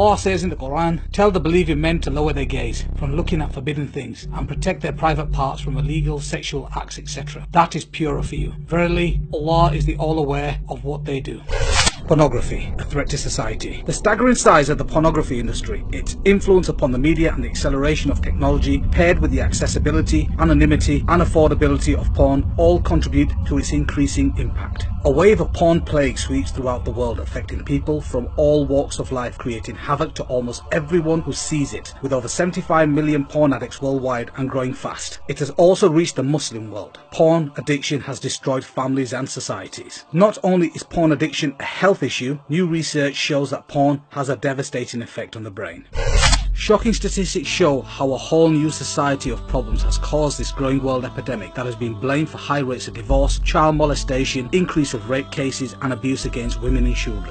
Allah says in the Quran, "Tell the believing men to lower their gaze from looking at forbidden things and protect their private parts from illegal sexual acts, etc. That is purer for you. Verily, Allah is the all-aware of what they do." Pornography, a threat to society. The staggering size of the pornography industry, its influence upon the media and the acceleration of technology, paired with the accessibility, anonymity and affordability of porn, all contribute to its increasing impact. A wave of porn plague sweeps throughout the world, affecting people from all walks of life, creating havoc to almost everyone who sees it, with over 75 million porn addicts worldwide and growing fast. It has also reached the Muslim world. Porn addiction has destroyed families and societies. Not only is porn addiction a health issue, new research shows that porn has a devastating effect on the brain. Shocking statistics show how a whole new society of problems has caused this growing world epidemic that has been blamed for high rates of divorce, child molestation, increase of rape cases and abuse against women and children.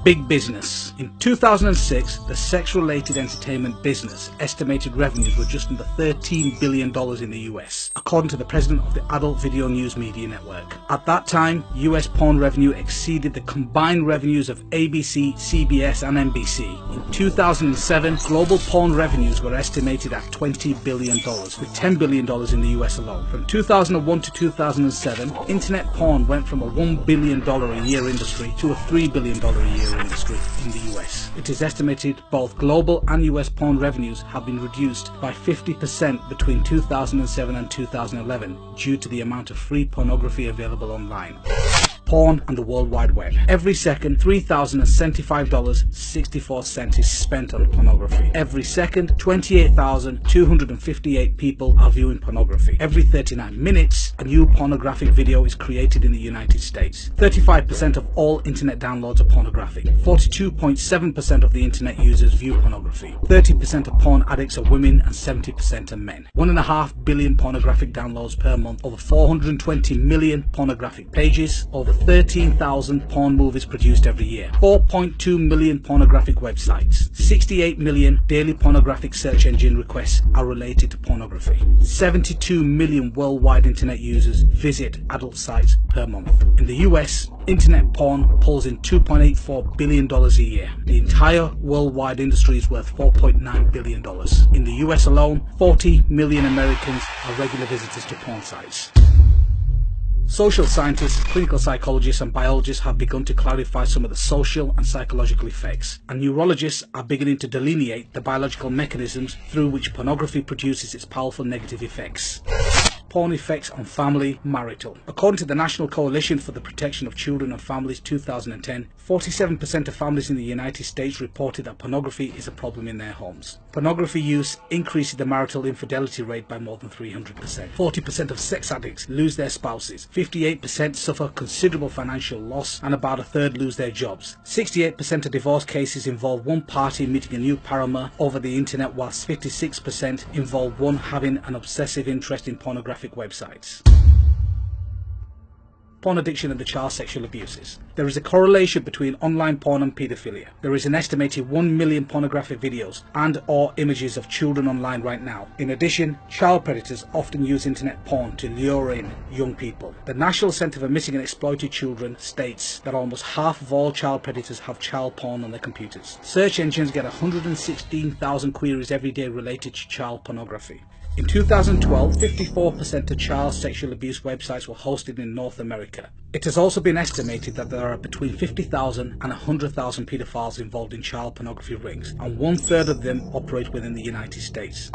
Big business. In 2006, the sex-related entertainment business estimated revenues were just under $13 billion in the US, according to the president of the Adult Video News Media Network. At that time, US porn revenue exceeded the combined revenues of ABC, CBS and NBC. In 2007, global porn revenues were estimated at $20 billion, with $10 billion in the US alone. From 2001 to 2007, internet porn went from a $1 billion a year industry to a $3 billion a year industry in the US. It is estimated both global and US porn revenues have been reduced by 50% between 2007 and 2011 due to the amount of free pornography available online. Porn and the World Wide Web. Every second, $3,075.64 is spent on pornography. Every second, 28,258 people are viewing pornography. Every 39 minutes, a new pornographic video is created in the United States. 35% of all internet downloads are pornographic. 42.7% of the internet users view pornography. 30% of porn addicts are women and 70% are men. 1.5 billion pornographic downloads per month. Over 420 million pornographic pages. Over 13,000 porn movies produced every year. 4.2 million pornographic websites. 68 million daily pornographic search engine requests are related to pornography. 72 million worldwide internet users visit adult sites per month. In the US, internet porn pulls in $2.84 billion a year. The entire worldwide industry is worth $4.9 billion. In the US alone, 40 million Americans are regular visitors to porn sites. Social scientists, clinical psychologists and biologists have begun to clarify some of the social and psychological effects, and neurologists are beginning to delineate the biological mechanisms through which pornography produces its powerful negative effects. Porn effects on family, marital. According to the National Coalition for the Protection of Children and Families 2010, 47% of families in the United States reported that pornography is a problem in their homes. Pornography use increases the marital infidelity rate by more than 300%. 40% of sex addicts lose their spouses. 58% suffer considerable financial loss, and about a third lose their jobs. 68% of divorce cases involve one party meeting a new paramour over the internet, whilst 56% involve one having an obsessive interest in pornography websites. Porn addiction and the child sexual abuses. There is a correlation between online porn and paedophilia. There is an estimated 1 million pornographic videos and or images of children online right now. In addition, child predators often use internet porn to lure in young people. The National Center for Missing and Exploited Children states that almost half of all child predators have child porn on their computers. Search engines get 116,000 queries every day related to child pornography. In 2012, 54% of child sexual abuse websites were hosted in North America. It has also been estimated that there are between 50,000 and 100,000 paedophiles involved in child pornography rings, and 1/3 of them operate within the United States.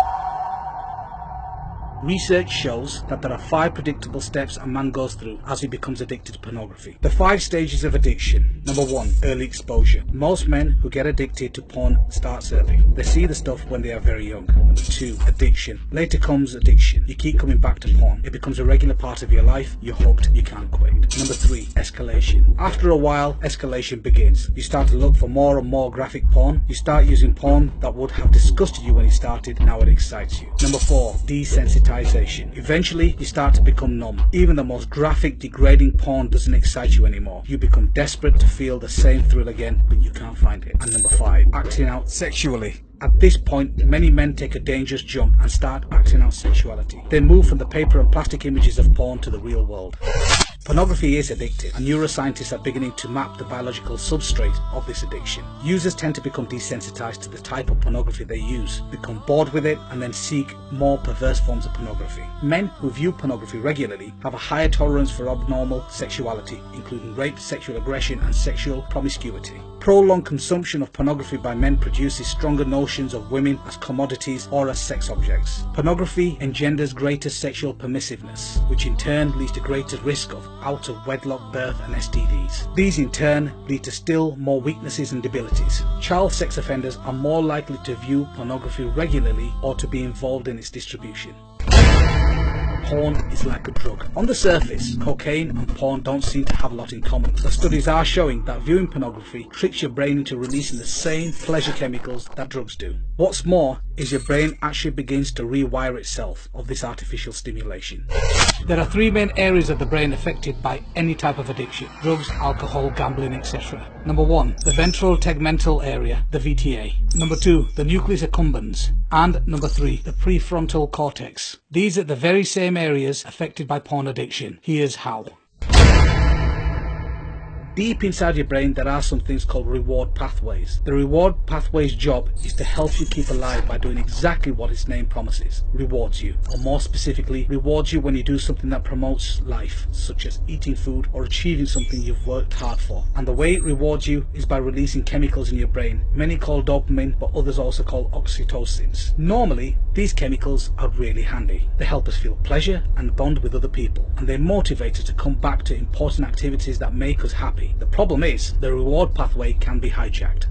Research shows that there are 5 predictable steps a man goes through as he becomes addicted to pornography. The 5 stages of addiction. Number 1, early exposure. Most men who get addicted to porn start early. They see the stuff when they are very young. Number 2, addiction. Later comes addiction. You keep coming back to porn. It becomes a regular part of your life. You're hooked. You can't quit. Number 3, escalation. After a while, escalation begins. You start to look for more and more graphic porn. You start using porn that would have disgusted you when you started. Now it excites you. Number 4, desensitization. Eventually, you start to become numb. Even the most graphic, degrading porn doesn't excite you anymore. You become desperate to feel the same thrill again, but you can't find it. And number 5, acting out sexually. At this point, many men take a dangerous jump and start acting out sexuality. They move from the paper and plastic images of porn to the real world. Pornography is addictive, and neuroscientists are beginning to map the biological substrate of this addiction. Users tend to become desensitized to the type of pornography they use, become bored with it, and then seek more perverse forms of pornography. Men who view pornography regularly have a higher tolerance for abnormal sexuality, including rape, sexual aggression, and sexual promiscuity. Prolonged consumption of pornography by men produces stronger notions of women as commodities or as sex objects. Pornography engenders greater sexual permissiveness, which in turn leads to greater risk of out-of-wedlock birth and STDs. These in turn lead to still more weaknesses and debilities. Child sex offenders are more likely to view pornography regularly or to be involved in its distribution. Porn is like a drug. On the surface, cocaine and porn don't seem to have a lot in common, but studies are showing that viewing pornography tricks your brain into releasing the same pleasure chemicals that drugs do. What's more is your brain actually begins to rewire itself of this artificial stimulation. There are three main areas of the brain affected by any type of addiction: drugs, alcohol, gambling, etc. Number 1, the ventral tegmental area, the VTA. Number 2, the nucleus accumbens. And number 3, the prefrontal cortex. These are the very same areas affected by porn addiction. Here's how. Deep inside your brain there are some things called reward pathways. The reward pathway's job is to help you keep alive by doing exactly what its name promises: rewards you, or more specifically, rewards you when you do something that promotes life, such as eating food or achieving something you've worked hard for. And the way it rewards you is by releasing chemicals in your brain, many call dopamine, but others also call oxytocins. Normally, these chemicals are really handy. They help us feel pleasure and bond with other people, and they motivate us to come back to important activities that make us happy. The problem is, the reward pathway can be hijacked.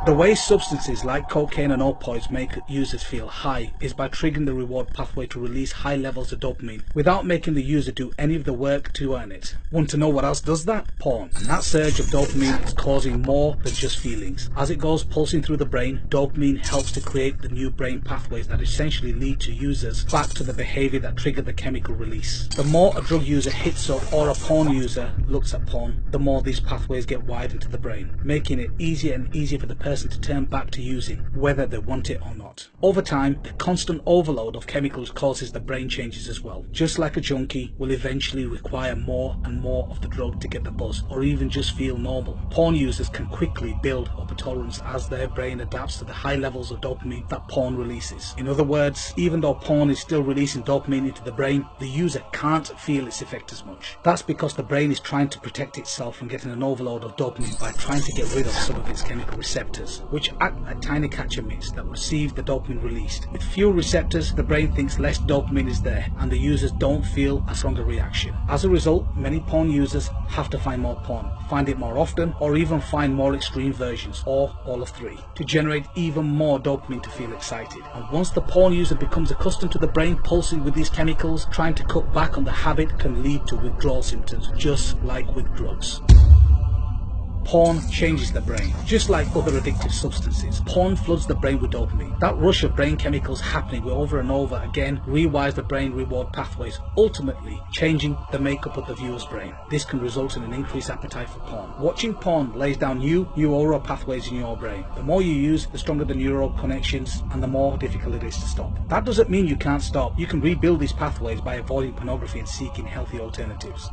The way substances like cocaine and opioids make users feel high is by triggering the reward pathway to release high levels of dopamine without making the user do any of the work to earn it. Want to know what else does that? Porn. And that surge of dopamine is causing more than just feelings. As it goes pulsing through the brain, dopamine helps to create the new brain pathways that essentially lead to users back to the behavior that triggered the chemical release. The more a drug user hits up or a porn user looks at porn, the more these pathways get widened to the brain, making it easier and easier for the person to turn back to using, whether they want it or not. Over time, the constant overload of chemicals causes the brain changes as well. Just like a junkie will eventually require more and more of the drug to get the buzz, or even just feel normal. Porn users can quickly build up a tolerance as their brain adapts to the high levels of dopamine that porn releases. In other words, even though porn is still releasing dopamine into the brain, the user can't feel its effect as much. That's because the brain is trying to protect itself from getting an overload of dopamine by trying to get rid of some of its chemical receptors, which act like tiny catcher mitts that receive the dopamine released. With fewer receptors, the brain thinks less dopamine is there, and the users don't feel a stronger reaction. As a result, many porn users have to find more porn, find it more often, or even find more extreme versions, or all of three, to generate even more dopamine to feel excited. And once the porn user becomes accustomed to the brain pulsing with these chemicals, trying to cut back on the habit can lead to withdrawal symptoms, just like with drugs. Porn changes the brain. Just like other addictive substances, porn floods the brain with dopamine. That rush of brain chemicals happening over and over again rewires the brain reward pathways, ultimately changing the makeup of the viewer's brain. This can result in an increased appetite for porn. Watching porn lays down new neural pathways in your brain. The more you use, the stronger the neural connections, and the more difficult it is to stop. That doesn't mean you can't stop. You can rebuild these pathways by avoiding pornography and seeking healthy alternatives.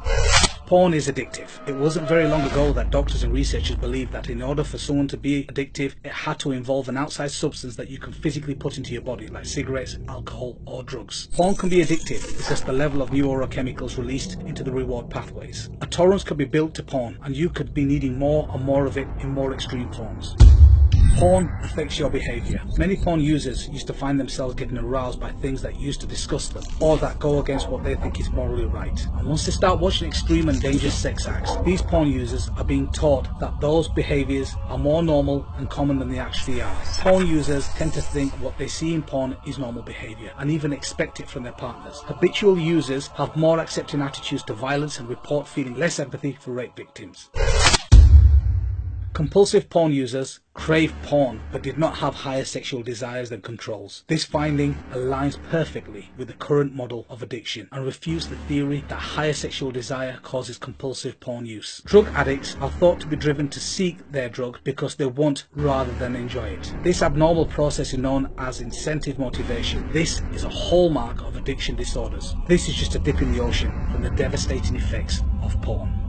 Porn is addictive. It wasn't very long ago that doctors and researchers believed that in order for someone to be addictive, it had to involve an outside substance that you can physically put into your body, like cigarettes, alcohol, or drugs. Porn can be addictive because the level of neurochemicals released into the reward pathways. A tolerance could be built to porn, and you could be needing more and more of it in more extreme forms. Porn affects your behaviour. Many porn users used to find themselves getting aroused by things that used to disgust them, or that go against what they think is morally right. And once they start watching extreme and dangerous sex acts, these porn users are being taught that those behaviours are more normal and common than they actually are. Porn users tend to think what they see in porn is normal behaviour, and even expect it from their partners. Habitual users have more accepting attitudes to violence and report feeling less empathy for rape victims. Compulsive porn users crave porn but did not have higher sexual desires than controls. This finding aligns perfectly with the current model of addiction and refutes the theory that higher sexual desire causes compulsive porn use. Drug addicts are thought to be driven to seek their drug because they want rather than enjoy it. This abnormal process is known as incentive motivation. This is a hallmark of addiction disorders. This is just a dip in the ocean from the devastating effects of porn.